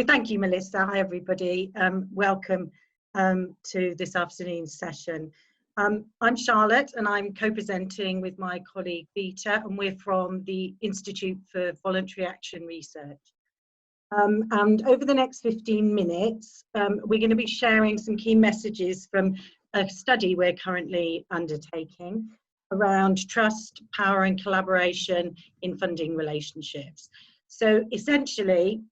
thank you, Melissa. Hi, everybody. Welcome to this afternoon's session. I'm Charlotte, and I'm co-presenting with my colleague Vita, and we're from the Institute for Voluntary Action Research. And over the next 15 minutes, we're going to be sharing some key messages from a study we're currently undertaking around trust, power, and collaboration in funding relationships. So essentially,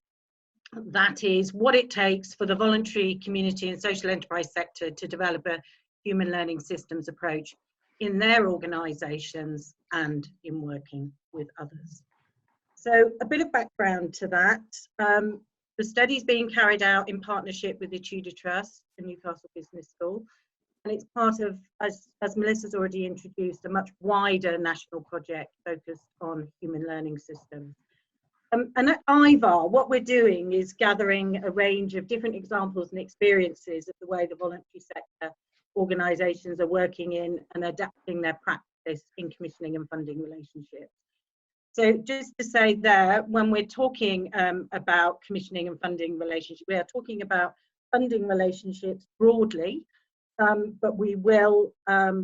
that is what it takes for the voluntary community and social enterprise sector to develop a human learning systems approach in their organisations and in working with others. So a bit of background to that. The study is being carried out in partnership with the Tudor Trust and Newcastle Business School, and it's part of, as Melissa's already introduced, a much wider national project focused on human learning systems. And at IVAR, what we're doing is gathering a range of different examples and experiences of the way the voluntary sector organisations are working in and adapting their practice in commissioning and funding relationships. So just to say there, when we're talking about commissioning and funding relationships, we are talking about funding relationships broadly, but we will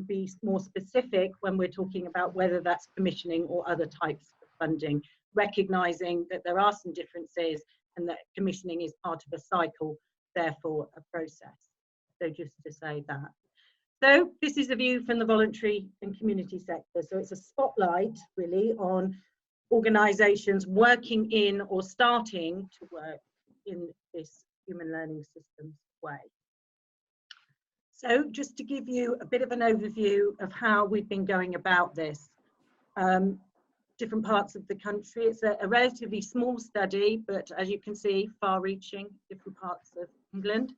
be more specific when we're talking about whether that's commissioning or other types of funding, recognising that there are some differences and that commissioning is part of a cycle, therefore a process. So just to say that. So this is a view from the voluntary and community sector. So it's a spotlight really on organisations working in or starting to work in this human learning systems way. So just to give you a bit of an overview of how we've been going about this. Different parts of the country. It's a relatively small study, but as you can see, far-reaching, different parts of England.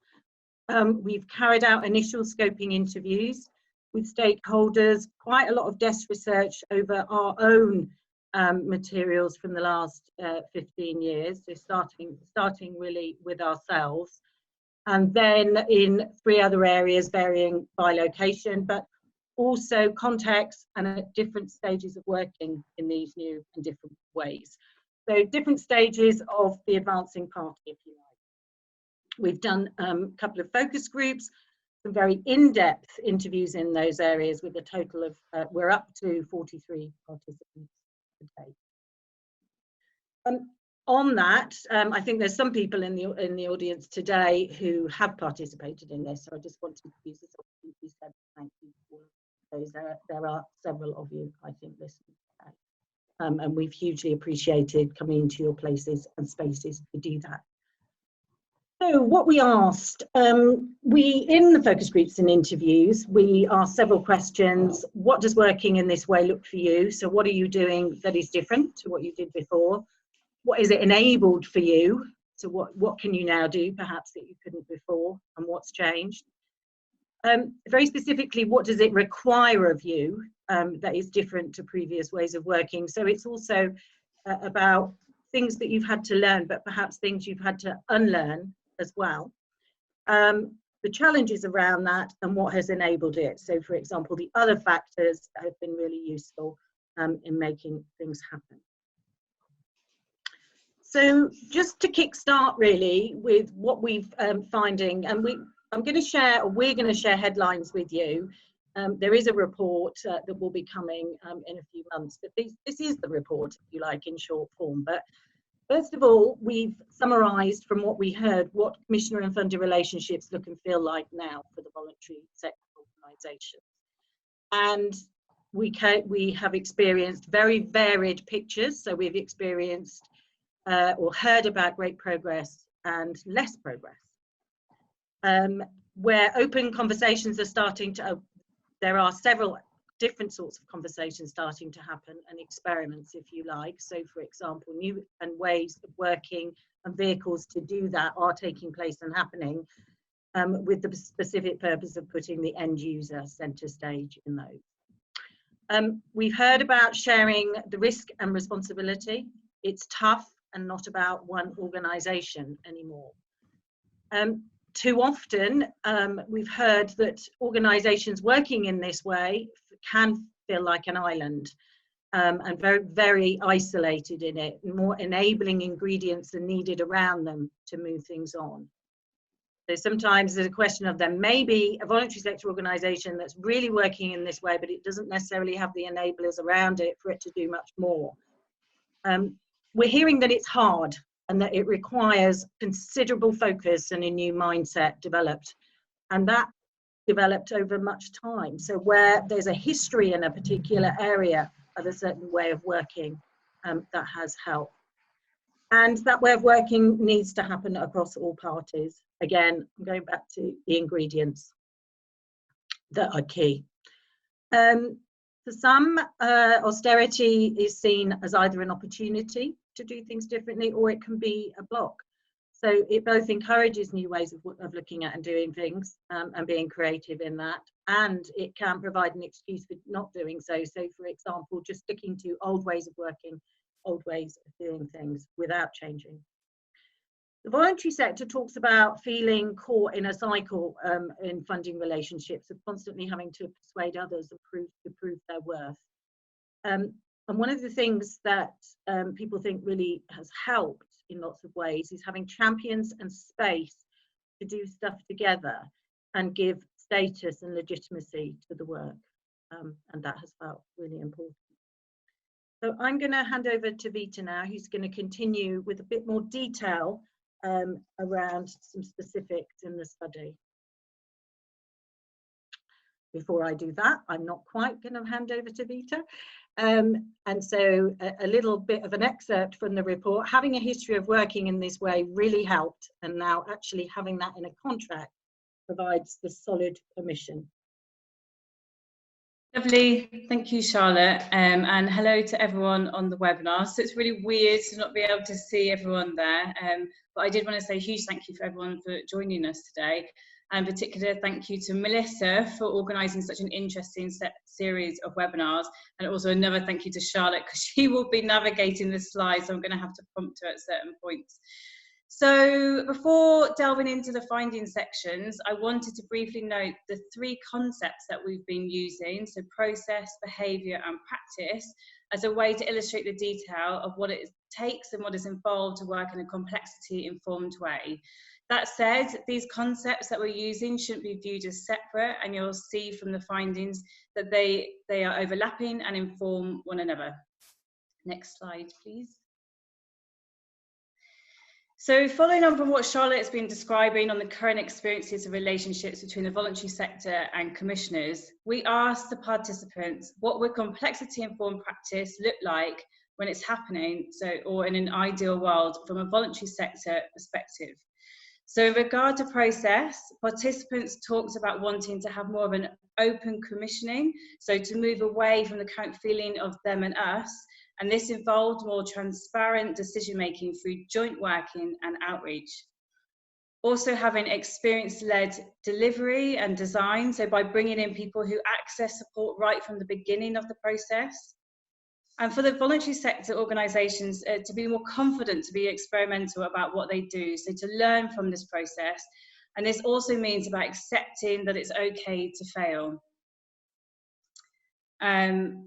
We've carried out initial scoping interviews with stakeholders, quite a lot of desk research over our own materials from the last 15 years, so starting really with ourselves, and then in 3 other areas varying by location, but also context and at different stages of working in these new and different ways. So different stages of the advancing party, if you like. We've done a couple of focus groups, some very in-depth interviews in those areas with a total of, we're up to 43 participants today. On that, I think there's some people in the audience today who have participated in this, so I just want to use this opportunity to say thank you for those. There are several of you, I think, listening today, and we've hugely appreciated coming into your places and spaces to do that. So what we asked, in the focus groups and interviews, we asked several questions. What does working in this way look for you? So what are you doing that is different to what you did before? What is it enabled for you? So what can you now do perhaps that you couldn't before, and what's changed? Very specifically, what does it require of you that is different to previous ways of working? So it's also about things that you've had to learn, but perhaps things you've had to unlearn as well. The challenges around that and what has enabled it. So for example, the other factors that have been really useful in making things happen. So just to kickstart really with what we've finding, and we're going to share headlines with you. There is a report that will be coming in a few months, but this is the report, if you like, in short form. But first of all, we've summarised from what we heard what commissioner and funder relationships look and feel like now for the voluntary sector organisations. And we have experienced very varied pictures. So we've experienced or heard about great progress and less progress. Where open conversations are starting to, there are several different sorts of conversations starting to happen and experiments, if you like. So for example, new and ways of working and vehicles to do that are taking place and happening with the specific purpose of putting the end user centre stage in those. We've heard about sharing the risk and responsibility. It's tough and not about one organisation anymore. Too often, we've heard that organisations working in this way can feel like an island. and very, very isolated in it, more enabling ingredients are needed around them to move things on. So sometimes there's a question of there may be a voluntary sector organisation that's really working in this way, but it doesn't necessarily have the enablers around it for it to do much more. We're hearing that it's hard and that it requires considerable focus and a new mindset developed. And that developed over much time. So where there's a history in a particular area of a certain way of working, that has helped. And that way of working needs to happen across all parties. Again, I'm going back to the ingredients that are key. For some, austerity is seen as either an opportunity to do things differently, or it can be a block. So it both encourages new ways of looking at and doing things, and being creative in that, and it can provide an excuse for not doing so. So for example, just sticking to old ways of working, old ways of doing things without changing. The voluntary sector talks about feeling caught in a cycle in funding relationships, of constantly having to persuade others to prove their worth. And one of the things that people think really has helped in lots of ways is having champions and space to do stuff together and give status and legitimacy to the work. And that has felt really important. So I'm going to hand over to Vita now, who's going to continue with a bit more detail around some specifics in the study. Before I do that, I'm not quite going to hand over to Vita. And so a little bit of an excerpt from the report. Having a history of working in this way really helped, and now actually having that in a contract provides the solid permission. Lovely, thank you, Charlotte, and hello to everyone on the webinar. So it's really weird to not be able to see everyone there, but I did want to say a huge thank you for everyone for joining us today, and in particular thank you to Melissa for organising such an interesting series of webinars, and also another thank you to Charlotte because she will be navigating the slides, so I'm going to have to prompt her at certain points. So before delving into the findings sections, I wanted to briefly note the three concepts that we've been using, so process, behaviour and practice, as a way to illustrate the detail of what it takes and what is involved to work in a complexity-informed way. That said, these concepts that we're using shouldn't be viewed as separate, and you'll see from the findings that they are overlapping and inform one another. Next slide, please. So following on from what Charlotte's been describing on the current experiences of relationships between the voluntary sector and commissioners, we asked the participants what would complexity-informed practice look like when it's happening, or in an ideal world from a voluntary sector perspective. So in regard to process, participants talked about wanting to have more of an open commissioning, so to move away from the current feeling of them and us, and this involved more transparent decision-making through joint working and outreach. Also having experience-led delivery and design, so by bringing in people who access support right from the beginning of the process. And for the voluntary sector organisations to be more confident, to be experimental about what they do, so to learn from this process. And this also means about accepting that it's okay to fail.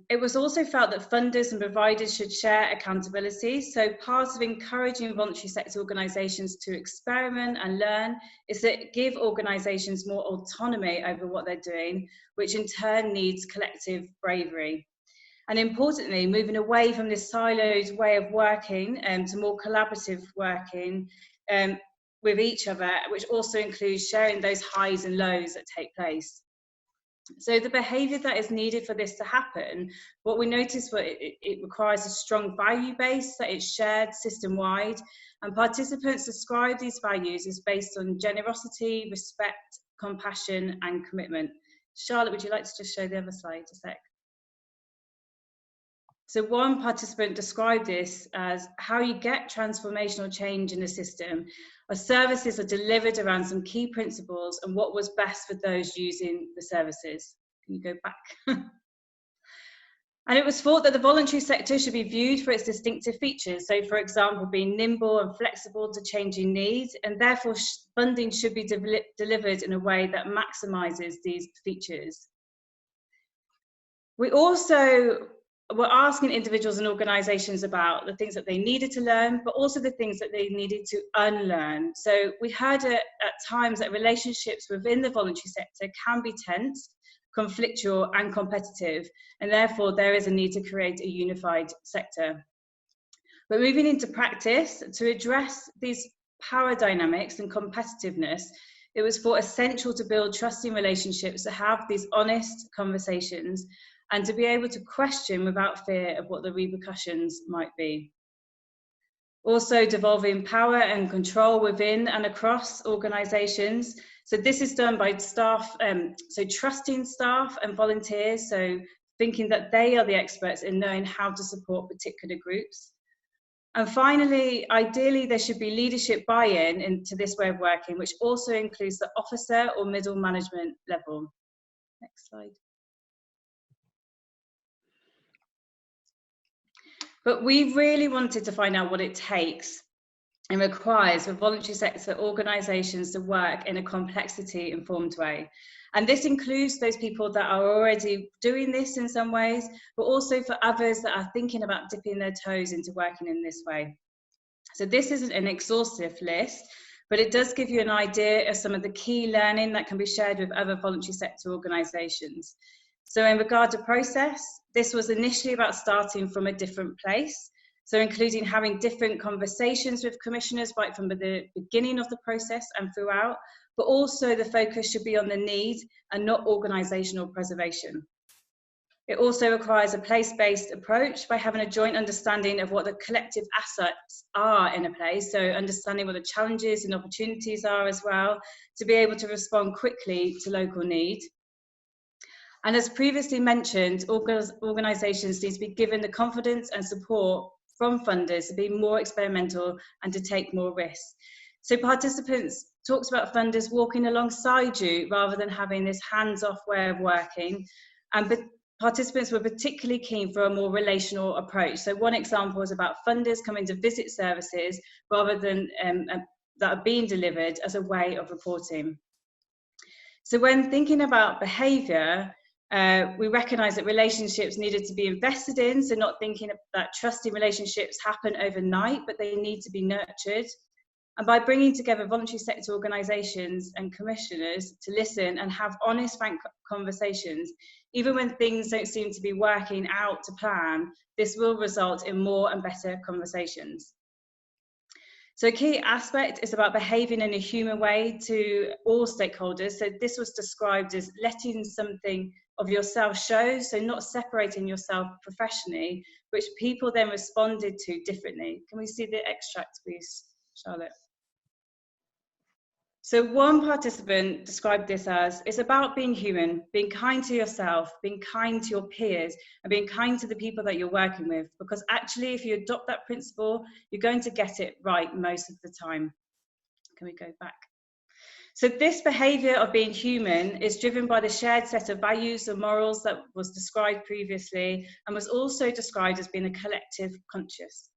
It was also felt that funders and providers should share accountability. So part of encouraging voluntary sector organisations to experiment and learn is to give organisations more autonomy over what they're doing, which in turn needs collective bravery. And importantly, moving away from this siloed way of working to more collaborative working with each other, which also includes sharing those highs and lows that take place. So the behaviour that is needed for this to happen, what we noticed was it requires a strong value base that is shared system-wide, and participants describe these values as based on generosity, respect, compassion and commitment. Charlotte, would you like to just show the other slide a sec? So one participant described this as how you get transformational change in the system. Our services are delivered around some key principles and what was best for those using the services. Can you go back? And it was thought that the voluntary sector should be viewed for its distinctive features. So for example, being nimble and flexible to changing needs, and therefore funding should be delivered in a way that maximises these features. We also were asking individuals and organisations about the things that they needed to learn, but also the things that they needed to unlearn. So we heard at times that relationships within the voluntary sector can be tense, conflictual and competitive, and therefore there is a need to create a unified sector. But moving into practice, to address these power dynamics and competitiveness, it was essential to build trusting relationships, to have these honest conversations, and to be able to question without fear of what the repercussions might be. Also, devolving power and control within and across organisations. So this is done by staff, so trusting staff and volunteers, so thinking that they are the experts in knowing how to support particular groups. And finally, ideally, there should be leadership buy-in into this way of working, which also includes the officer or middle management level. Next slide. But we really wanted to find out what it takes and requires for voluntary sector organisations to work in a complexity-informed way. And this includes those people that are already doing this in some ways, but also for others that are thinking about dipping their toes into working in this way. So this isn't an exhaustive list, but it does give you an idea of some of the key learning that can be shared with other voluntary sector organisations. So in regard to process, this was initially about starting from a different place. So including having different conversations with commissioners right from the beginning of the process and throughout, but also the focus should be on the need and not organisational preservation. It also requires a place-based approach by having a joint understanding of what the collective assets are in a place, so understanding what the challenges and opportunities are as well, to be able to respond quickly to local need. And as previously mentioned, organisations need to be given the confidence and support from funders to be more experimental and to take more risks. So participants talked about funders walking alongside you rather than having this hands-off way of working. But participants were particularly keen for a more relational approach. So one example was about funders coming to visit services rather than that are being delivered as a way of reporting. So when thinking about behaviour, we recognise that relationships needed to be invested in, so not thinking that trusting relationships happen overnight, but they need to be nurtured. And by bringing together voluntary sector organisations and commissioners to listen and have honest, frank conversations, even when things don't seem to be working out to plan, this will result in more and better conversations. So a key aspect is about behaving in a human way to all stakeholders. So this was described as letting something of yourself show, so not separating yourself professionally, which people then responded to differently. Can we see the extract, please, Charlotte? So one participant described this as, it's about being human, being kind to yourself, being kind to your peers, and being kind to the people that you're working with, because actually if you adopt that principle, you're going to get it right most of the time. Can we go back? So this behaviour of being human is driven by the shared set of values and morals that was described previously, and was also described as being a collective conscious.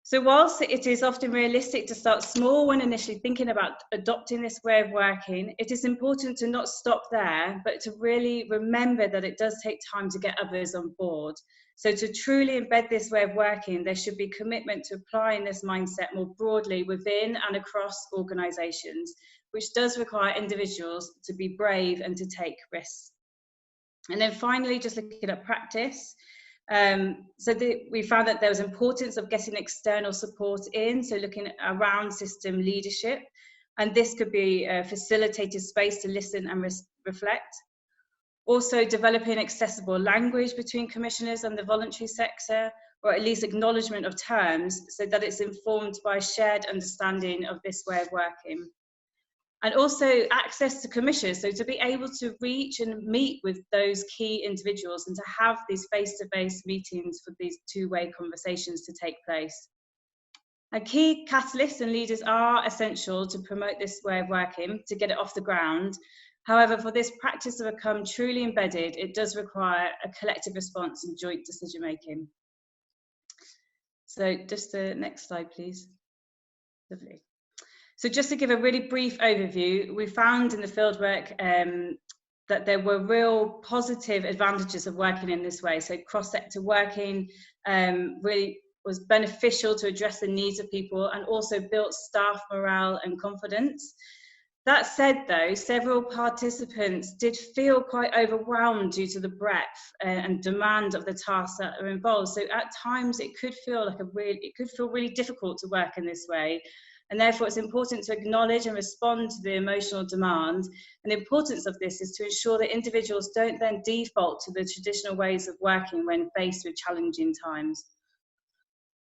So whilst it is often realistic to start small when initially thinking about adopting this way of working, it is important to not stop there, but to really remember that it does take time to get others on board. So to truly embed this way of working, there should be commitment to applying this mindset more broadly within and across organisations, which does require individuals to be brave and to take risks. And then finally, just looking at practice, we found that there was importance of getting external support in, so looking at around system leadership, and this could be a facilitated space to listen and reflect. Also developing accessible language between commissioners and the voluntary sector, or at least acknowledgement of terms, so that it's informed by shared understanding of this way of working. And also access to commissioners, so to be able to reach and meet with those key individuals and to have these face-to-face meetings for these two-way conversations to take place. And key catalysts and leaders are essential to promote this way of working, to get it off the ground. However, for this practice to become truly embedded, it does require a collective response and joint decision-making. So just the next slide, please. Lovely. So just to give a really brief overview, we found in the fieldwork that there were real positive advantages of working in this way. So cross-sector working really was beneficial to address the needs of people and also built staff morale and confidence. That said, though, several participants did feel quite overwhelmed due to the breadth and demand of the tasks that are involved. So at times it could feel like really difficult to work in this way. And therefore it's important to acknowledge and respond to the emotional demand. And the importance of this is to ensure that individuals don't then default to the traditional ways of working when faced with challenging times.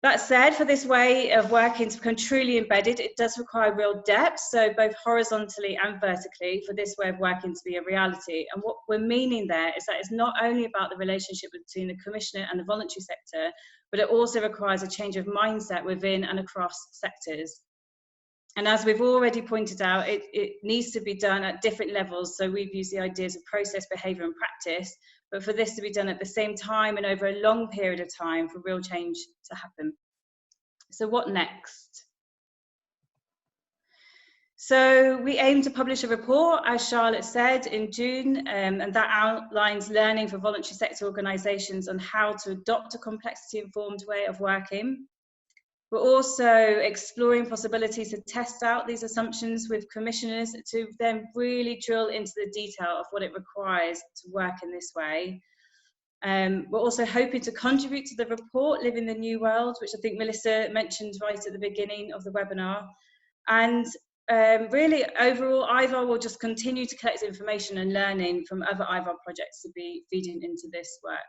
That said, for this way of working to become truly embedded, it does require real depth, so both horizontally and vertically, for this way of working to be a reality. And what we're meaning there is that it's not only about the relationship between the commissioner and the voluntary sector, but it also requires a change of mindset within and across sectors. And as we've already pointed out, it needs to be done at different levels. So we've used the ideas of process, behaviour and practice, but for this to be done at the same time and over a long period of time for real change to happen. So what next? So we aim to publish a report, as Charlotte said, in June, and that outlines learning for voluntary sector organisations on how to adopt a complexity-informed way of working. We're also exploring possibilities to test out these assumptions with commissioners to then really drill into the detail of what it requires to work in this way. We're also hoping to contribute to the report, Living the New World, which I think Melissa mentioned right at the beginning of the webinar. And really, overall, IVAR will just continue to collect information and learning from other IVAR projects to be feeding into this work.